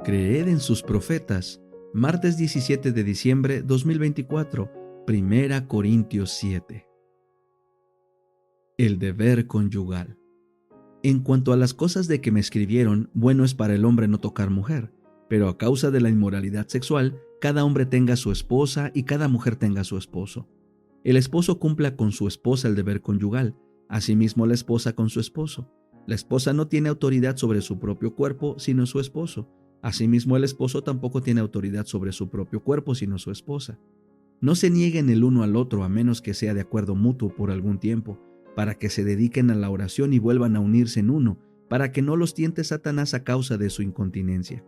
Creed en sus profetas. Martes 17 de diciembre 2024, 1 Corintios 7. El deber conyugal. En cuanto a las cosas de que me escribieron, bueno es para el hombre no tocar mujer, pero a causa de la inmoralidad sexual, cada hombre tenga su esposa y cada mujer tenga su esposo. El esposo cumpla con su esposa el deber conyugal, asimismo la esposa con su esposo. La esposa no tiene autoridad sobre su propio cuerpo, sino su esposo. Asimismo, el esposo tampoco tiene autoridad sobre su propio cuerpo, sino su esposa. No se nieguen el uno al otro a menos que sea de acuerdo mutuo por algún tiempo, para que se dediquen a la oración y vuelvan a unirse en uno, para que no los tiente Satanás a causa de su incontinencia.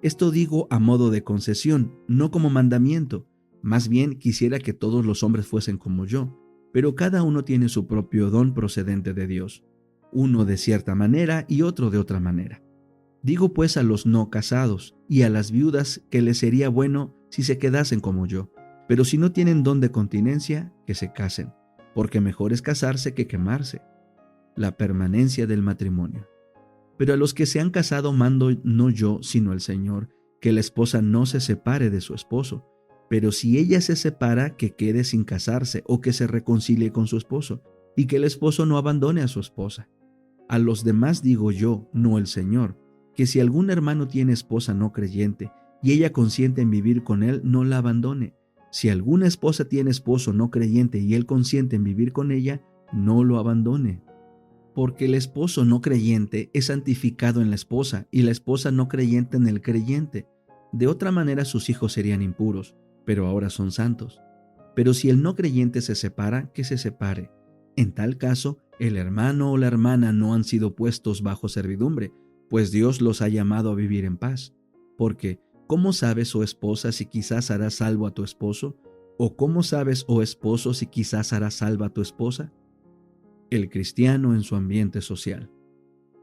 Esto digo a modo de concesión, no como mandamiento. Más bien quisiera que todos los hombres fuesen como yo, pero cada uno tiene su propio don procedente de Dios, uno de cierta manera y otro de otra manera. Digo pues a los no casados y a las viudas que les sería bueno si se quedasen como yo, pero si no tienen don de continencia, que se casen, porque mejor es casarse que quemarse. La permanencia del matrimonio. Pero a los que se han casado mando no yo, sino el Señor, que la esposa no se separe de su esposo, pero si ella se separa, que quede sin casarse o que se reconcilie con su esposo, y que el esposo no abandone a su esposa. A los demás digo yo, no el Señor, que si algún hermano tiene esposa no creyente y ella consiente en vivir con él, no la abandone. Si alguna esposa tiene esposo no creyente y él consiente en vivir con ella, no lo abandone. Porque el esposo no creyente es santificado en la esposa y la esposa no creyente en el creyente. De otra manera sus hijos serían impuros, pero ahora son santos. Pero si el no creyente se separa, que se separe. En tal caso, el hermano o la hermana no han sido puestos bajo servidumbre, pues Dios los ha llamado a vivir en paz. Porque, ¿cómo sabes, oh esposa, si quizás harás salvo a tu esposo? ¿O cómo sabes, oh esposo, si quizás harás salva a tu esposa? El cristiano en su ambiente social.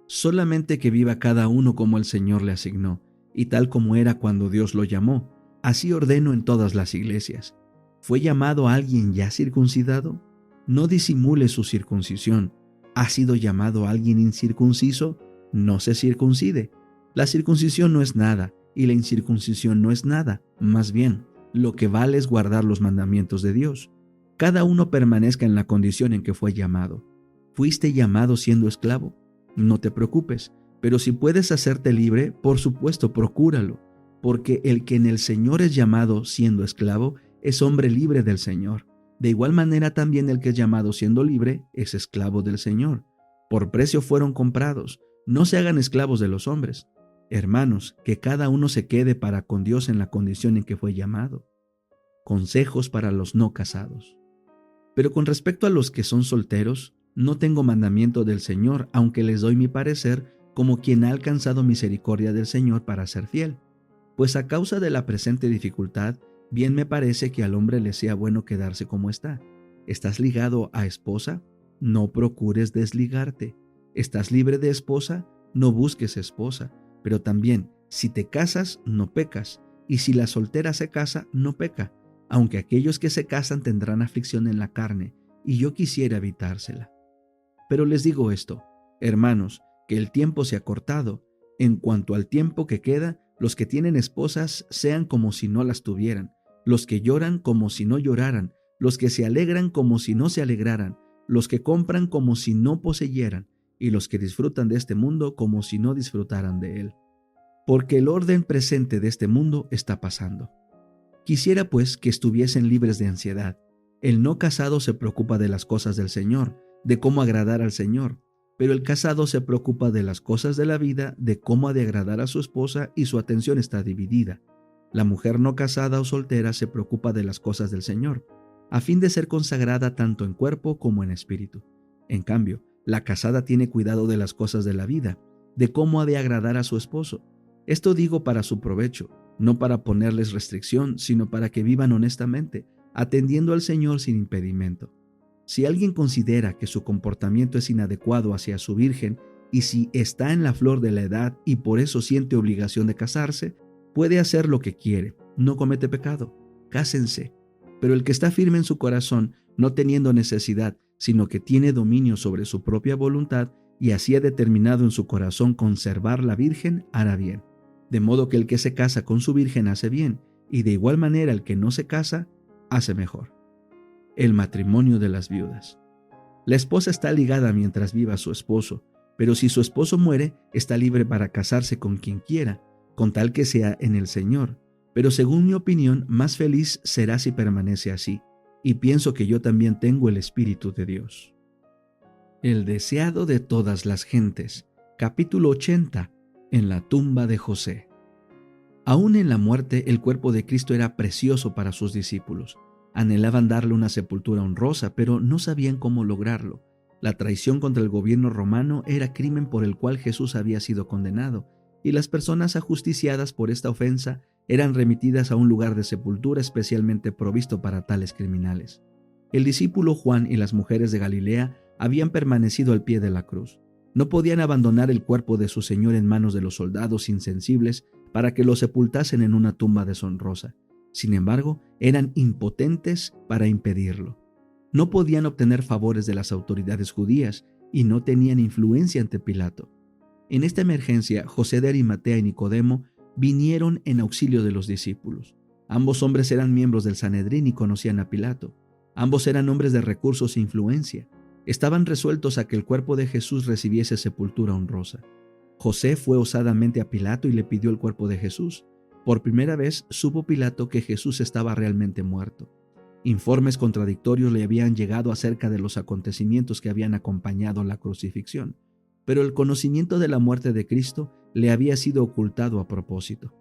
Solamente que viva cada uno como el Señor le asignó, y tal como era cuando Dios lo llamó. Así ordeno en todas las iglesias. ¿Fue llamado a alguien ya circuncidado? No disimule su circuncisión. ¿Ha sido llamado a alguien incircunciso? No se circuncide. La circuncisión no es nada, y la incircuncisión no es nada. Más bien, lo que vale es guardar los mandamientos de Dios. Cada uno permanezca en la condición en que fue llamado. ¿Fuiste llamado siendo esclavo? No te preocupes, pero si puedes hacerte libre, por supuesto, procúralo, porque el que en el Señor es llamado siendo esclavo, es hombre libre del Señor. De igual manera también el que es llamado siendo libre, es esclavo del Señor. Por precio fueron comprados. No se hagan esclavos de los hombres. Hermanos, que cada uno se quede para con Dios en la condición en que fue llamado. Consejos para los no casados. Pero con respecto a los que son solteros, no tengo mandamiento del Señor, aunque les doy mi parecer como quien ha alcanzado misericordia del Señor para ser fiel. Pues a causa de la presente dificultad, bien me parece que al hombre le sea bueno quedarse como está. ¿Estás ligado a esposa? No procures desligarte. ¿Estás libre de esposa? No busques esposa. Pero también, si te casas, no pecas. Y si la soltera se casa, no peca. Aunque aquellos que se casan tendrán aflicción en la carne, y yo quisiera evitársela. Pero les digo esto, hermanos, que el tiempo se ha cortado. En cuanto al tiempo que queda, los que tienen esposas sean como si no las tuvieran, los que lloran como si no lloraran, los que se alegran como si no se alegraran, los que compran como si no poseyeran, y los que disfrutan de este mundo como si no disfrutaran de él. Porque el orden presente de este mundo está pasando. Quisiera pues que estuviesen libres de ansiedad. El no casado se preocupa de las cosas del Señor, de cómo agradar al Señor, pero el casado se preocupa de las cosas de la vida, de cómo ha de agradar a su esposa, y su atención está dividida. La mujer no casada o soltera se preocupa de las cosas del Señor, a fin de ser consagrada tanto en cuerpo como en espíritu. En cambio, la casada tiene cuidado de las cosas de la vida, de cómo ha de agradar a su esposo. Esto digo para su provecho, no para ponerles restricción, sino para que vivan honestamente, atendiendo al Señor sin impedimento. Si alguien considera que su comportamiento es inadecuado hacia su virgen, y si está en la flor de la edad y por eso siente obligación de casarse, puede hacer lo que quiere, no comete pecado. Cásense. Pero el que está firme en su corazón, no teniendo necesidad, sino que tiene dominio sobre su propia voluntad, y así ha determinado en su corazón conservar la virgen, hará bien. De modo que el que se casa con su virgen hace bien, y de igual manera el que no se casa hace mejor. El matrimonio de las viudas. La esposa está ligada mientras viva su esposo, pero si su esposo muere, está libre para casarse con quien quiera, con tal que sea en el Señor. Pero según mi opinión, más feliz será si permanece así, y pienso que yo también tengo el Espíritu de Dios. El deseado de todas las gentes. Capítulo 80. En la tumba de José. Aún en la muerte, el cuerpo de Cristo era precioso para sus discípulos. Anhelaban darle una sepultura honrosa, pero no sabían cómo lograrlo. La traición contra el gobierno romano era crimen por el cual Jesús había sido condenado, y las personas ajusticiadas por esta ofensa eran remitidas a un lugar de sepultura especialmente provisto para tales criminales. El discípulo Juan y las mujeres de Galilea habían permanecido al pie de la cruz. No podían abandonar el cuerpo de su Señor en manos de los soldados insensibles para que lo sepultasen en una tumba deshonrosa. Sin embargo, eran impotentes para impedirlo. No podían obtener favores de las autoridades judías y no tenían influencia ante Pilato. En esta emergencia, José de Arimatea y Nicodemo vinieron en auxilio de los discípulos. Ambos hombres eran miembros del Sanedrín y conocían a Pilato. Ambos eran hombres de recursos e influencia. Estaban resueltos a que el cuerpo de Jesús recibiese sepultura honrosa. José fue osadamente a Pilato y le pidió el cuerpo de Jesús. Por primera vez supo Pilato que Jesús estaba realmente muerto. Informes contradictorios le habían llegado acerca de los acontecimientos que habían acompañado la crucifixión, pero el conocimiento de la muerte de Cristo le había sido ocultado a propósito.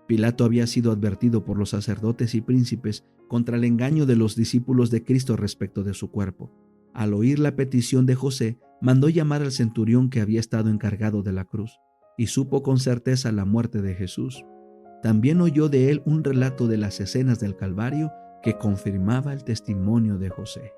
Pilato había sido advertido por los sacerdotes y príncipes contra el engaño de los discípulos de Cristo respecto de su cuerpo. Al oír la petición de José, mandó llamar al centurión que había estado encargado de la cruz, y supo con certeza la muerte de Jesús. También oyó de él un relato de las escenas del Calvario que confirmaba el testimonio de José.